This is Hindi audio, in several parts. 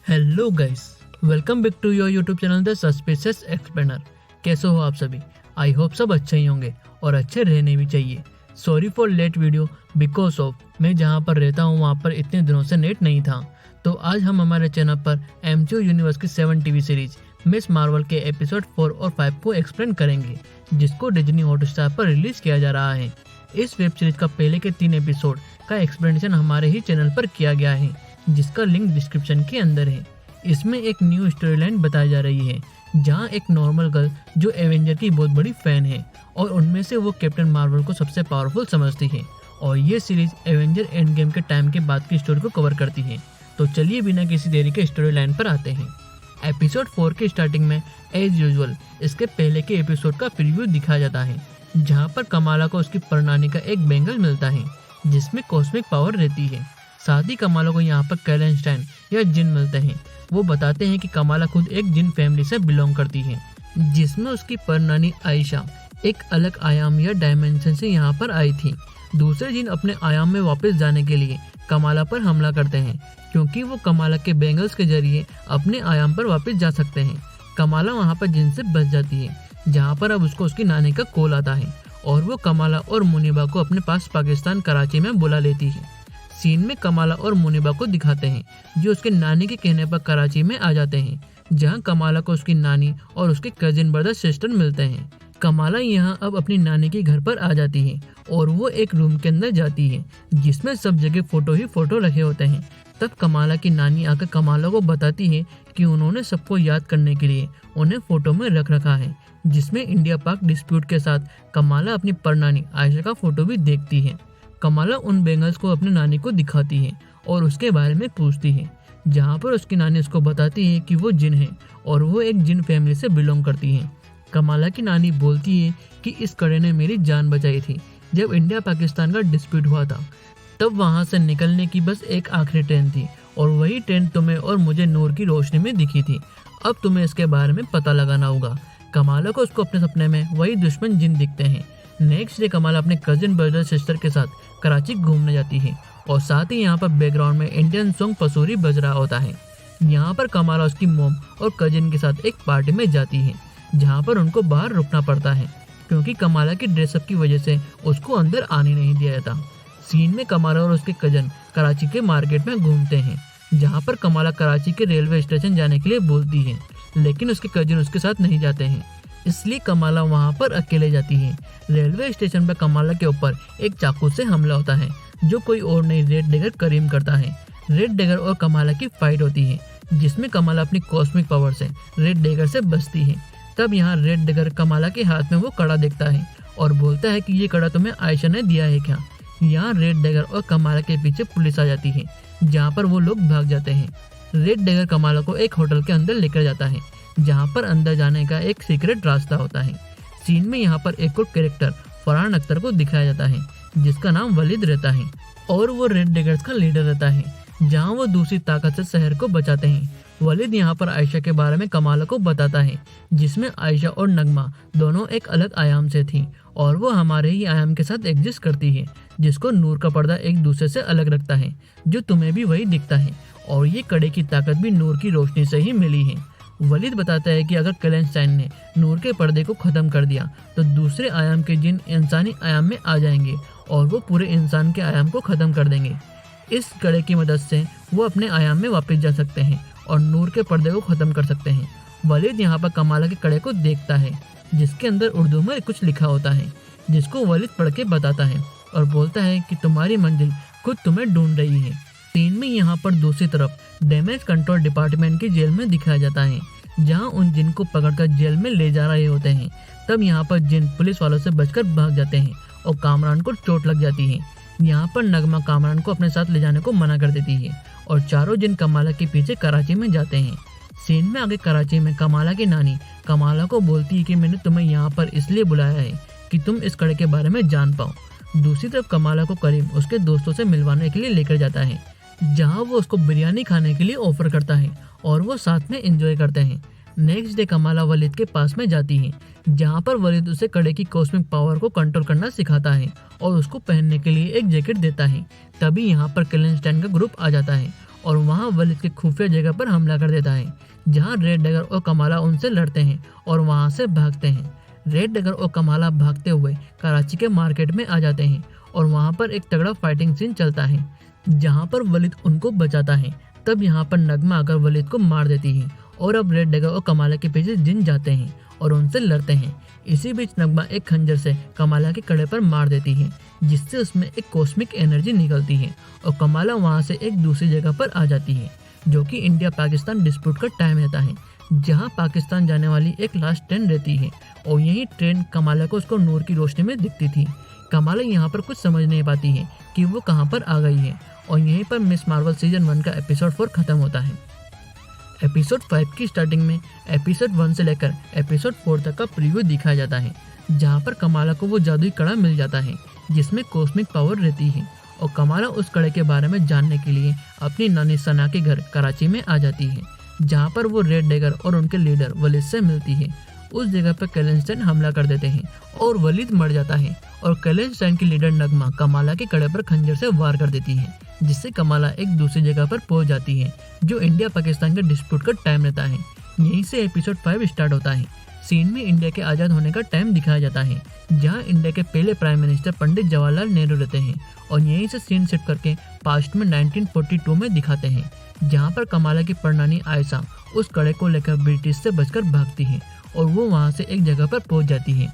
Hello guys, welcome back to your YouTube channel the suspicious explainer. कैसे हो आप सभी? आई होप सब अच्छे ही होंगे और अच्छे रहने भी चाहिए। Sorry for late video because of मैं जहाँ पर रहता हूँ वहाँ पर इतने दिनों से नेट नहीं था। तो आज हम हमारे चैनल पर एमसीयू यूनिवर्स की 7 टीवी सीरीज मिस मार्वल के एपिसोड 4 और 5 को एक्सप्लेन करेंगे, जिसको डिज्नी हॉटस्टार पर रिलीज किया जा रहा है। इस वेब सीरीज का पहले के 3 एपिसोड का एक्सप्लेनेशन हमारे ही चैनल पर किया गया है, जिसका लिंक डिस्क्रिप्शन के अंदर है। इसमें एक न्यू स्टोरी लाइन बताई जा रही है, जहां एक नॉर्मल गर्ल जो एवेंजर की बहुत बड़ी फैन है और उनमें से वो कैप्टन मार्वल को सबसे पावरफुल समझती है। और ये सीरीज एवेंजर एंड गेम के टाइम के बाद की स्टोरी को कवर करती है। तो चलिए बिना किसी देरी के स्टोरी लाइन पर आते हैं। एपिसोड 4 की स्टार्टिंग में एज यूजुअल इसके पहले के एपिसोड का प्रीव्यू दिखाया जाता है, जहाँ पर कमाला को उसकी परनानी का एक बैंगल मिलता है जिसमें कॉस्मिक पावर रहती है। साथ ही कमाला को यहाँ पर कैलेंस्टाइन या जिन मिलते हैं। वो बताते हैं कि कमाला खुद एक जिन फैमिली से बिलोंग करती है, जिसमें उसकी परनानी आयशा एक अलग आयाम या डायमेंशन से यहाँ पर आई थी। दूसरे जिन अपने आयाम में वापस जाने के लिए कमाला पर हमला करते हैं, क्योंकि वो कमाला के बैंगल्स के जरिए अपने आयाम पर वापस जा सकते हैं। कमाला वहाँ पर जिन से बच जाती है, जहाँ पर अब उसको उसकी नानी का कॉल आता है और वो कमाला और मुनीबा को अपने पास पाकिस्तान कराची में बुला लेती है। सीन में कमाला और मुनीबा को दिखाते हैं, जो उसके नानी के कहने पर कराची में आ जाते हैं, जहां कमाला को उसकी नानी और उसके कजिन ब्रदर सिस्टर मिलते हैं। कमाला यहां अब अपनी नानी के घर पर आ जाती है और वो एक रूम के अंदर जाती है, जिसमें सब जगह फोटो ही फोटो रखे होते हैं। तब कमाला की नानी आकर कमाला को बताती है कि उन्होंने सबको याद करने के लिए उन्हें फोटो में रख रखा है, जिसमें इंडिया पाक डिस्प्यूट के साथ कमाला अपनी परनानी आयशा का फोटो भी देखती है। कमाला उन बैंगल्स को अपनी नानी को दिखाती है और उसके बारे में पूछती है, जहाँ पर उसकी नानी उसको बताती है कि वो जिन है और वो एक जिन फैमिली से बिलोंग करती है। कमाला की नानी बोलती है कि इस कड़े ने मेरी जान बचाई थी जब इंडिया पाकिस्तान का डिस्प्यूट हुआ था। तब वहाँ से निकलने की बस एक आखिरी ट्रेन थी और वही ट्रेन तुम्हें और मुझे नूर की रोशनी में दिखी थी। अब तुम्हें इसके बारे में पता लगाना होगा। कमाला को उसको अपने सपने में वही दुश्मन जिन दिखते हैं। नेक्स्ट डे कमाला अपने कजिन ब्रदर सिस्टर के साथ कराची घूमने जाती है और साथ ही यहाँ पर बैकग्राउंड में इंडियन सॉन्ग पसूरी बज रहा होता है। यहाँ पर कमाला उसकी मोम और कजिन के साथ एक पार्टी में जाती है, जहाँ पर उनको बाहर रुकना पड़ता है, क्योंकि कमाला की ड्रेसअप की वजह से उसको अंदर आने नहीं दिया जाता। सीन में कमाला और उसके कजन कराची के मार्केट में घूमते हैं, जहाँ पर कमाला कराची के रेलवे स्टेशन जाने के लिए बोलती है, लेकिन उसके कजिन उसके साथ नहीं जाते हैं, इसलिए कमाला वहाँ पर अकेले जाती है। रेलवे स्टेशन पर कमाला के ऊपर एक चाकू से हमला होता है, जो कोई और नहीं रेड डेगर करीम करता है। रेड डेगर और कमाला की फाइट होती है, जिसमें कमाला अपनी कॉस्मिक पावर से रेड डेगर से बचती है। तब यहाँ रेड डेगर कमाला के हाथ में वो कड़ा देखता है और बोलता है कि ये कड़ा तुम्हें आयशा ने दिया है क्या। यहाँ रेड डेगर और कमाला के पीछे पुलिस आ जाती है, जहाँ पर वो लोग भाग जाते हैं। रेड डेगर कमाला को एक होटल के अंदर लेकर जाता है, जहाँ पर अंदर जाने का एक सीक्रेट रास्ता होता है। सीन में यहाँ पर एक और कैरेक्टर फरहान अख्तर को दिखाया जाता है, जिसका नाम वलीद रहता है और वो रेड डेगर्स का लीडर रहता है, जहाँ वो दूसरी ताकत से शहर को बचाते हैं। वलीद यहाँ पर आयशा के बारे में कमाला को बताता है, जिसमें आयशा और नगमा दोनों एक अलग आयाम से थी और वो हमारे ही आयाम के साथ एग्जिस्ट करती है, जिसको नूर का पर्दा एक दूसरे से अलग रखता है, जो तुम्हें भी वही दिखता है, और ये कड़े की ताकत भी नूर की रोशनी से ही मिली है। वलीद बताता है कि अगर कैलेंस्टाइन ने नूर के पर्दे को खत्म कर दिया तो दूसरे आयाम के जिन इंसानी आयाम में आ जाएंगे और वो पूरे इंसान के आयाम को खत्म कर देंगे। इस कड़े की मदद से वो अपने आयाम में वापस जा सकते हैं और नूर के पर्दे को खत्म कर सकते हैं। वलीद यहाँ पर कमाला के कड़े को देखता है, जिसके अंदर उर्दू में कुछ लिखा होता है, जिसको वलीद पढ़ के बताता है और बोलता है कि तुम्हारी मंजिल खुद तुम्हें ढूंढ रही है। सीन में यहाँ पर दूसरी तरफ डैमेज कंट्रोल डिपार्टमेंट की जेल में दिखाया जाता है, जहाँ उन जिन को पकड़कर जेल में ले जा रहे होते हैं। तब यहाँ पर जिन पुलिस वालों से बचकर भाग जाते हैं और कामरान को चोट लग जाती है। यहाँ पर नगमा कामरान को अपने साथ ले जाने को मना कर देती है और चारों जिन कमाला के पीछे कराची में जाते हैं। सीन में आगे कराची में कमाला की नानी कमाला को बोलती है कि मैंने तुम्हें यहाँ पर इसलिए बुलाया है कि तुम इस कड़े के बारे में जान पाओ। दूसरी तरफ कमाला को करीम उसके दोस्तों से मिलवाने के लिए लेकर जाता है, जहाँ वो उसको बिरयानी खाने के लिए ऑफर करता है और वो साथ में एंजॉय करते हैं। नेक्स्ट डे कमाला वलीद के पास में जाती है, जहाँ पर वलीद उसे कड़े की कॉस्मिक पावर को कंट्रोल करना सिखाता है और उसको पहनने के लिए एक जैकेट देता है। तभी यहाँ पर कैलेंस्टाइन का ग्रुप आ जाता है और वहाँ वलिद के खुफिया जगह पर हमला कर देता है, जहाँ रेड डैगर और कमाला उनसे लड़ते हैं और वहाँ से भागते हैं। रेड डैगर और कमाला भागते हुए कराची के मार्केट में आ जाते हैं और वहाँ पर एक तगड़ा फाइटिंग सीन चलता है, जहाँ पर वलिद उनको बचाता है। तब यहाँ पर नगमा आकर वलिद को मार देती है और अब रेड डैगर और कमाला के पीछे जिन जाते हैं और उनसे लड़ते हैं। इसी बीच नगमा एक खंजर से कमाला के कड़े पर मार देती है, जिससे उसमें एक कॉस्मिक एनर्जी निकलती है और कमाला वहाँ से एक दूसरी जगह पर आ जाती है, जो कि इंडिया पाकिस्तान डिस्प्यूट का टाइम रहता है, जहाँ पाकिस्तान जाने वाली एक लास्ट ट्रेन रहती है और यही ट्रेन कमाला को उसको नूर की रोशनी में दिखती थी। कमाला यहाँ पर कुछ समझ नहीं पाती है कि वो कहाँ पर आ गई है और यहीं पर मिस मार्वल सीजन 1 का एपिसोड 4 खत्म होता है। एपिसोड 5 की स्टार्टिंग में एपिसोड 1 से लेकर एपिसोड 4 तक का प्रीव्यू दिखाया जाता है, जहाँ पर कमाला को वो जादुई कड़ा मिल जाता है जिसमें कॉस्मिक पावर रहती है और कमाला उस कड़े के बारे में जानने के लिए अपनी नानी सना के घर कराची में आ जाती है, जहाँ पर वो रेड डैगर और उनके लीडर वलिद से मिलती है। उस जगह पर कैलेंस्टाइन हमला कर देते हैं और वलिद मर जाता है और कैलेंस्टाइन की लीडर नगमा कमाला के कड़े पर खंजर से वार कर देती है, जिससे कमाला एक दूसरी जगह पर पहुंच जाती है, जो इंडिया पाकिस्तान के डिस्प्यूट का टाइम रहता है। यहीं से एपिसोड 5 स्टार्ट होता है। सीन में इंडिया के आज़ाद होने का टाइम दिखाया जाता है, जहां इंडिया के पहले प्राइम मिनिस्टर पंडित जवाहरलाल नेहरू रहते हैं और यहीं से सीन शिफ्ट करके पास्ट में 1942 में दिखाते हैं, जहां पर कमाला की परनानी आयशा उस कड़े को लेकर ब्रिटिश से बचकर भागती है और वो वहां से एक जगह पर पहुंच जाती है।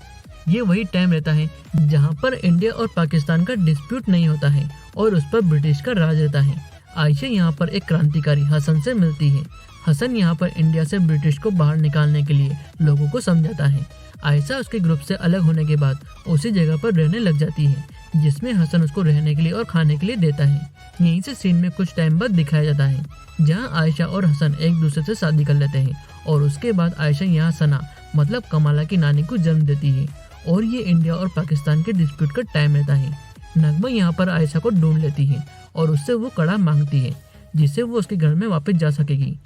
ये वही टाइम रहता है जहां पर इंडिया और पाकिस्तान का डिस्प्यूट नहीं होता है और उस पर ब्रिटिश का राज रहता है। आयशा यहाँ पर एक क्रांतिकारी हसन से मिलती है। हसन यहाँ पर इंडिया से ब्रिटिश को बाहर निकालने के लिए लोगों को समझाता है। आयशा उसके ग्रुप से अलग होने के बाद उसी जगह पर रहने लग जाती है, जिसमें हसन उसको रहने के लिए और खाने के लिए देता है। यहीं से सीन में कुछ टाइम बाद दिखाया जाता है, जहाँ आयशा और हसन एक दूसरे से शादी कर लेते हैं और उसके बाद आयशा यहाँ सना मतलब कमाला की नानी को जन्म देती है और ये इंडिया और पाकिस्तान के डिस्प्यूट का टाइम रहता है। नगमा यहाँ पर आयशा को ढूंढ लेती है और उससे वो कड़ा मांगती है, जिससे वो उसके घर में वापस जा सकेगी।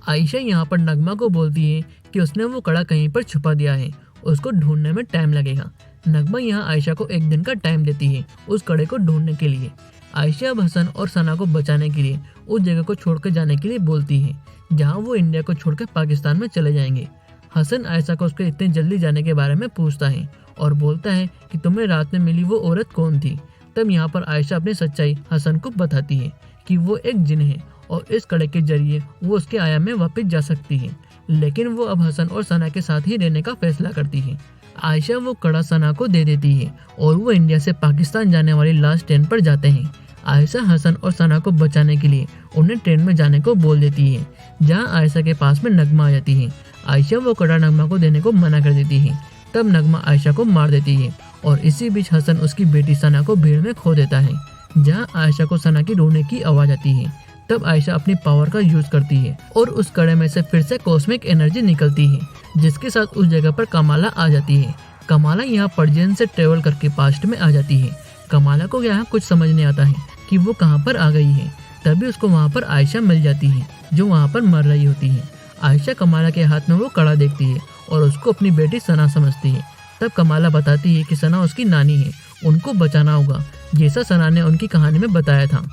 आयशा यहाँ पर नगमा को बोलती है कि उसने वो कड़ा कहीं पर छुपा दिया है, उसको ढूंढने में टाइम लगेगा। नगमा यहाँ आयशा को एक दिन का टाइम देती है उस कड़े को ढूंढने के लिए। आयशा अब हसन और सना को बचाने के लिए उस जगह को छोड़कर जाने के लिए बोलती है, जहाँ वो इंडिया को छोड़कर पाकिस्तान में चले जाएंगे। हसन आयशा को उसके इतने जल्दी जाने के बारे में पूछता है और बोलता है कि तुम्हें रात में मिली वो औरत कौन थी। तब यहाँ पर आयशा अपनी सच्चाई हसन को बताती है कि वो एक जिन है और इस कड़े के जरिए वो उसके आयाम में वापस जा सकती है, लेकिन वो अब हसन और सना के साथ ही रहने का फैसला करती है। आयशा वो कड़ा सना को दे देती है और वो इंडिया से पाकिस्तान जाने वाली लास्ट ट्रेन पर जाते हैं। आयशा हसन और सना को बचाने के लिए उन्हें ट्रेन में जाने को बोल देती है, जहाँ आयशा के पास में नगमा आ जाती है। आयशा वो कड़ा नगमा को देने को मना कर देती है। तब नगमा आयशा को मार देती है और इसी बीच हसन उसकी बेटी सना को भीड़ में खो देता है, जहाँ आयशा को सना की रोने की आवाज आती है। तब आयशा अपनी पावर का यूज करती है और उस कड़े में से फिर से कॉस्मिक एनर्जी निकलती है, जिसके साथ उस जगह पर कमाला आ जाती है। कमाला यहाँ पर्जियन से ट्रेवल करके पास्ट में आ जाती है। कमाला को यहाँ कुछ समझ नहीं आता है कि वो कहाँ पर आ गई है। तभी उसको वहाँ पर आयशा मिल जाती है, जो वहाँ पर मर रही होती है। आयशा कमाला के हाथ में वो कड़ा देखती है और उसको अपनी बेटी सना समझती है। तब कमाला बताती है कि सना उसकी नानी है, उनको बचाना होगा, जैसा सना ने उनकी कहानी में बताया था।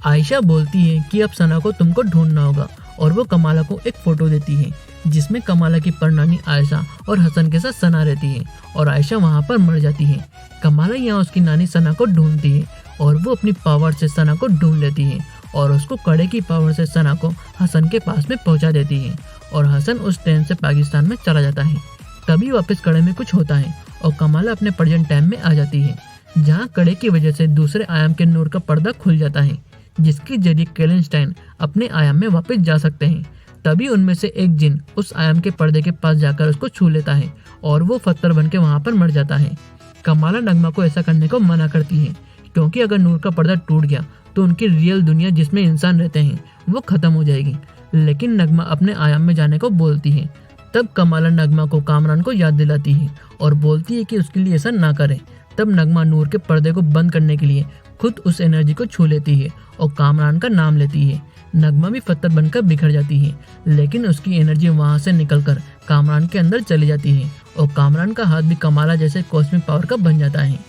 आयशा बोलती है कि अब सना को तुमको ढूंढना होगा और वो कमाला को एक फोटो देती है, जिसमें कमाला की परनानी आयशा और हसन के साथ सना रहती है और आयशा वहाँ पर मर जाती है। कमाला यहाँ उसकी नानी सना को ढूंढती है और वो अपनी पावर से सना को ढूंढ लेती है और उसको कड़े की पावर से सना को हसन के पास में पहुँचा देती है और हसन उस ट्रेन से पाकिस्तान में चला जाता है। तभी वापस कड़े में कुछ होता है और कमाला अपने प्रेजेंट टाइम में आ जाती है, जहाँ कड़े की वजह से दूसरे आयाम के नूर का पर्दा खुल जाता है, जिसके जरिए कैलेंस्टाइन अपने आयाम में वापस जा सकते हैं। तभी उनमें से एक जिन उस आयाम के पर्दे के पास जाकर उसको छू लेता है और वो पत्थर बन के वहाँ पर मर जाता है। कमाला नगमा को ऐसा करने को मना करती है, क्योंकि अगर नूर का पर्दा टूट गया तो उनकी रियल दुनिया जिसमें इंसान रहते हैं वो खत्म हो जाएगी। लेकिन नगमा अपने आयाम में जाने को बोलती है। तब कमाला नगमा को कामरान को याद दिलाती है और बोलती है कि उसके लिए ऐसा ना करे। तब नगमा नूर के पर्दे को बंद करने के लिए खुद उस एनर्जी को छू लेती है और कामरान का नाम लेती है। नगमा भी पत्थर बनकर बिखर जाती है, लेकिन उसकी एनर्जी वहां से निकलकर कामरान के अंदर चली जाती है और कामरान का हाथ भी कमाला जैसे कॉस्मिक पावर का बन जाता है।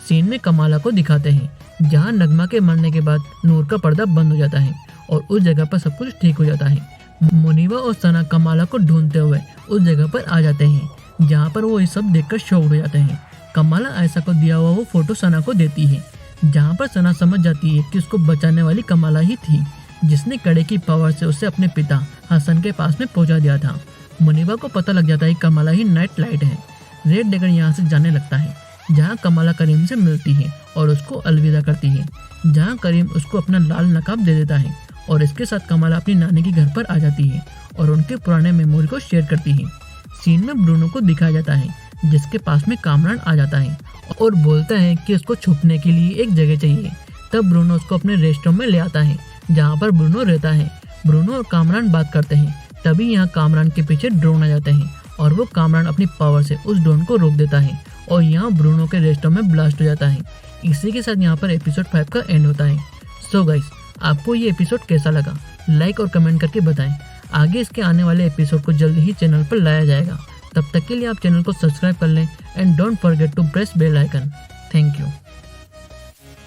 सीन में कमाला को दिखाते हैं, जहां नगमा के मरने के बाद नूर का पर्दा बंद हो जाता है और उस जगह पर सब कुछ ठीक हो जाता है। मुनीबा और सना कमाला को ढूंढते हुए उस जगह पर आ जाते हैं जहाँ पर वो ये सब देखकर शॉक्ड हो जाते हैं। कमाला आयशा को दिया हुआ वो फोटो सना को देती है, जहाँ पर सना समझ जाती है कि उसको बचाने वाली कमाला ही थी, जिसने कड़े की पावर से उसे अपने पिता हसन के पास में पहुंचा दिया था। मुनीबा को पता लग जाता है कमाला ही नाइट लाइट है। रेड लेकर यहाँ से जाने लगता है, जहाँ कमाला करीम से मिलती है और उसको अलविदा करती है, जहाँ करीम उसको अपना लाल नकाब दे देता है और इसके साथ कमाला अपनी नानी के घर पर आ जाती है और उनके पुराने मेमोरी को शेयर करती है। सीन में ब्रूनो को दिखाया जाता है, जिसके पास में कामरान आ जाता है और बोलता है कि उसको छुपने के लिए एक जगह चाहिए। तब ब्रूनो उसको अपने रेस्ट रूम में ले आता है, जहाँ पर ब्रूनो रहता है। ब्रूनो और कामरान बात करते हैं, तभी यहाँ कामरान के पीछे ड्रोन आ जाते हैं और वो कामरान अपनी पावर से उस ड्रोन को रोक देता है और यहाँ ब्रूनो के रेस्ट रूम में ब्लास्ट हो जाता है। इसी के साथ यहाँ पर एपिसोड 5 का एंड होता है। सो गाइस, आपको ये एपिसोड कैसा लगा लाइक और कमेंट करके बताएं। आगे इसके आने वाले एपिसोड को जल्दी ही चैनल पर लाया जाएगा। तब तक के लिए आप चैनल को सब्सक्राइब कर लें and don't forget to press bell icon. Thank you.